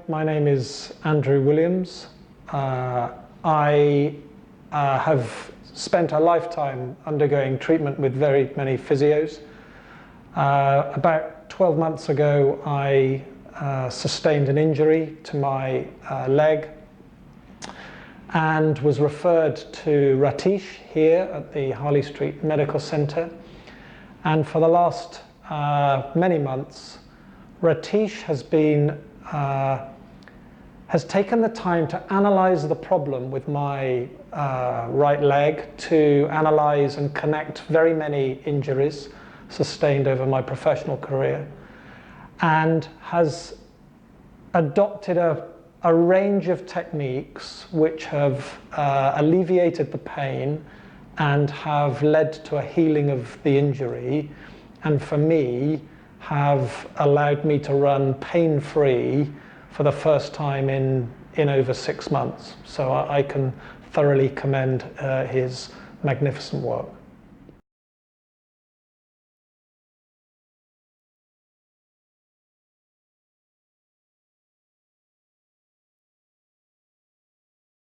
my name is Andrew Williams. I have spent a lifetime undergoing treatment with very many physios. About 12 months ago, I sustained an injury to my leg and was referred to Ratish here at the Harley Street Medical Centre. And for the last many months, Ratish has taken the time to analyse the problem with my right leg, to analyse and connect very many injuries sustained over my professional career, and has adopted a range of techniques which have alleviated the pain and have led to a healing of the injury, and for me have allowed me to run pain-free for the first time in over 6 months. So I can thoroughly commend his magnificent work.